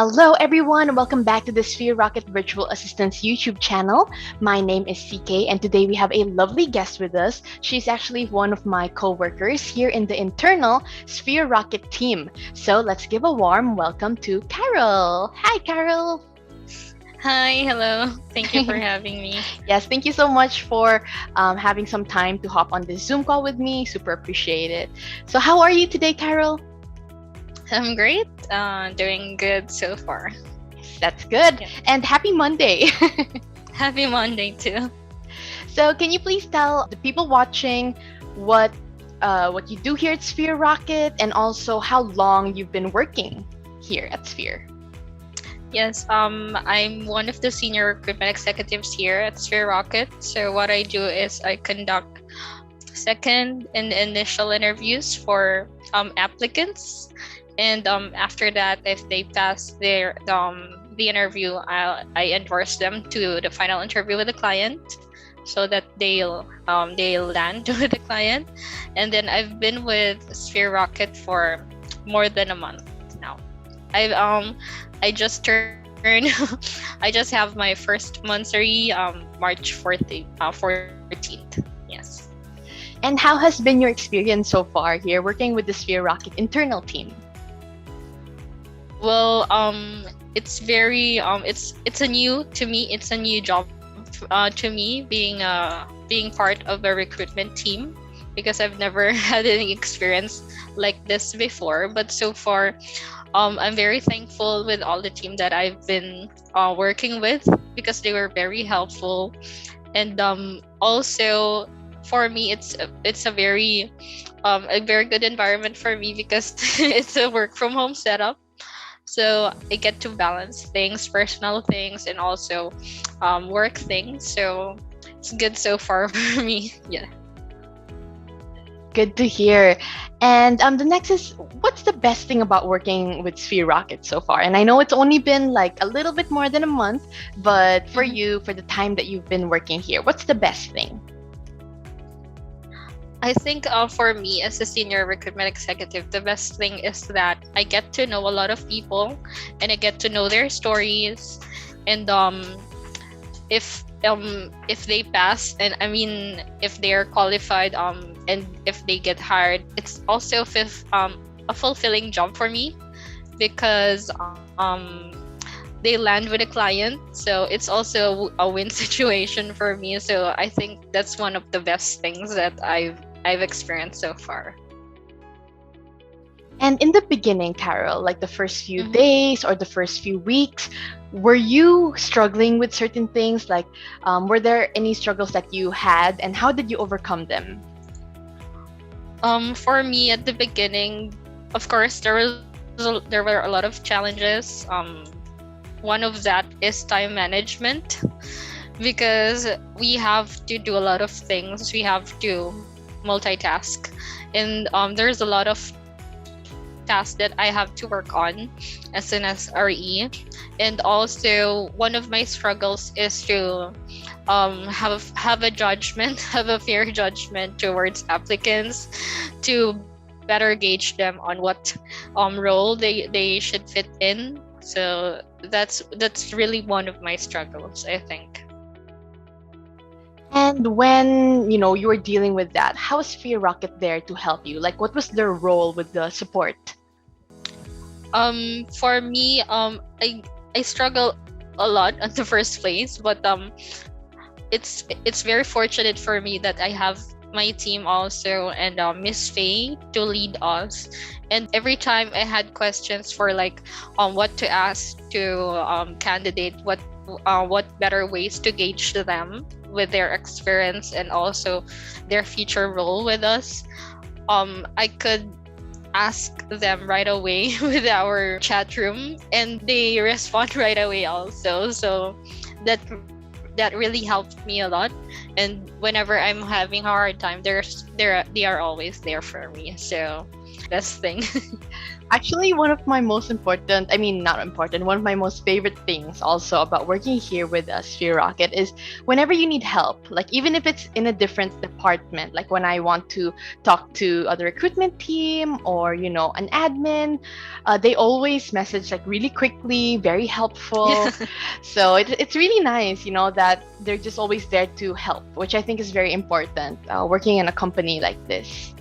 Hello, everyone. Welcome back to the Sphere Rocket Virtual Assistants YouTube channel. My name is CK, and today we have a lovely guest with us. She's actually one of my co-workers here in the internal Sphere Rocket team. So let's give a warm welcome to Carol. Hi, Carol. Hi, hello. Thank you for having me. Yes, thank you so much for having some time to hop on this Zoom call with me. Super appreciate it. So how are you today, Carol? I'm great. Doing good so far. That's good. Yeah. And happy Monday. Happy Monday too. So can you please tell the people watching what you do here at Sphere Rocket and also how long you've been working here at Sphere? Yes, I'm one of the senior recruitment executives here at Sphere Rocket. So what I do is I conduct second and initial interviews for applicants. And after that, if they pass the interview, I endorse them to the final interview with the client, so that they'll land with the client. And then I've been with Sphere Rocket for more than a month now. I just turned I just have my first monthsary March 14th. Yes. And how has been your experience so far here working with the Sphere Rocket internal team? Well, it's very it's a new to me. It's a new job to me being part of a recruitment team, because I've never had any experience like this before. But so far, I'm very thankful with all the team that I've been working with, because they were very helpful. And also for me, it's a very good environment for me, because it's a work from home setup. So I get to balance things, personal things, and also work things. So it's good so far for me. Yeah. Good to hear. And the next is, what's the best thing about working with Sphere Rocket so far? And I know it's only been like a little bit more than a month, but for you, for the time that you've been working here, what's the best thing? I think for me as a senior recruitment executive, the best thing is that I get to know a lot of people, and I get to know their stories. And if they pass, and I mean if they are qualified, and if they get hired, it's also a fulfilling job for me, because they land with a client. So it's also a win situation for me. So I think that's one of the best things that I've experienced so far. And in the beginning, Carol, like the first few days or the first few weeks, were you struggling with certain things? Like, were there any struggles that you had, and how did you overcome them? For me at the beginning, of course, there were a lot of challenges. One of that is time management, because we have to do a lot of things. We have to multitask, and there's a lot of tasks that I have to work on as an SRE. And also one of my struggles is to have a judgment, have a fair judgment towards applicants, to better gauge them on what role they should fit in. So that's really one of my struggles, I think. And when you were dealing with that, how was Sphere Rocket there to help you? Like, what was their role with the support? For me, I struggle a lot in the first place, but it's very fortunate for me that I have my team also, and Miss Faye to lead us. And every time I had questions for like what to ask to candidate, what better ways to gauge them with their experience and also their future role with us, I could ask them right away with our chat room, and they respond right away also. So that really helped me a lot. And whenever I'm having a hard time, they are always there for me. So best thing. Actually, one of my most important, I mean, not important, one of my most favorite things also about working here with Sphere Rocket is whenever you need help, like even if it's in a different department, like when I want to talk to other recruitment team or, an admin, they always message like really quickly, very helpful. Yeah. So it's really nice, that they're just always there to help, which I think is very important working in a company like this.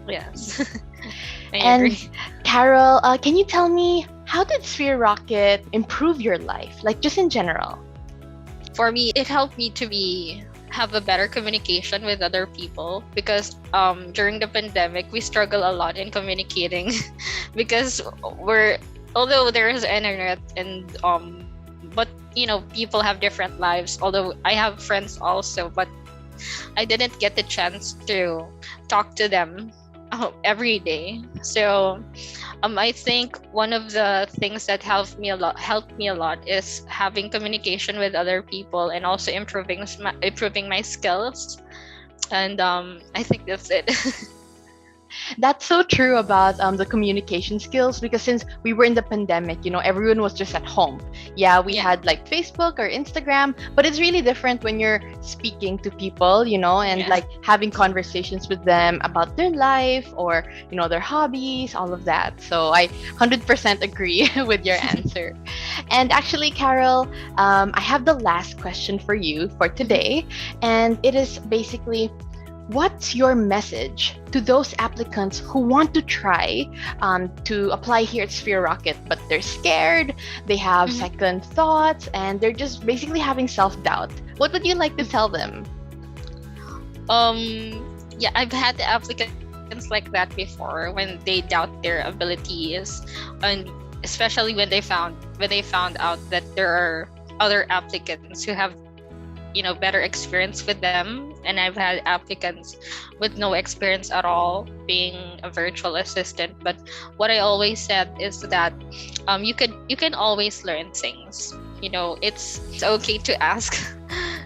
Yes. I And agree. Carol, can you tell me how did Sphere Rocket improve your life, like just in general? For me, it helped me to be have a better communication with other people because during the pandemic we struggle a lot in communicating because we're although there is internet and but people have different lives, although I have friends also, but I didn't get the chance to talk to them every day. So I think one of the things that helped me a lot is having communication with other people and also improving my skills. And I think that's it. That's so true about the communication skills because since we were in the pandemic, everyone was just at home. Yeah, we Yeah. had like Facebook or Instagram, but it's really different when you're speaking to people, and Yeah. like having conversations with them about their life or, their hobbies, all of that. So I 100% agree with your answer. And actually, Carol, I have the last question for you for today. And it is basically, what's your message to those applicants who want to try to apply here at Sphere Rocket, but they're scared, they have Mhm. second thoughts, and they're just basically having self-doubt? What would you like to tell them? Yeah, I've had applicants like that before when they doubt their abilities, and especially when they found out that there are other applicants who have better experience with them, and I've had applicants with no experience at all being a virtual assistant. But what I always said is that you can always learn things. It's okay to ask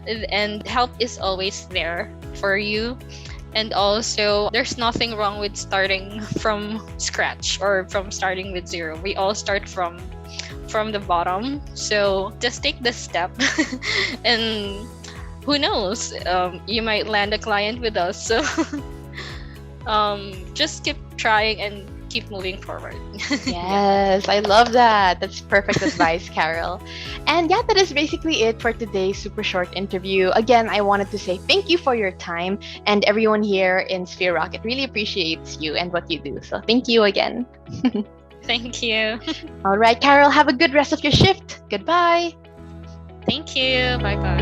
and help is always there for you. And also, there's nothing wrong with starting from scratch or from starting with zero. We all start from the bottom. So just take the step and who knows, you might land a client with us. So just keep trying and keep moving forward. Yeah. Yes, I love that. That's perfect advice, Carol. And yeah, that is basically it for today's super short interview. Again, I wanted to say thank you for your time, and everyone here in Sphere Rocket really appreciates you and what you do. So thank you again. Thank you. All right, Carol, have a good rest of your shift. Goodbye. Thank you. Bye bye.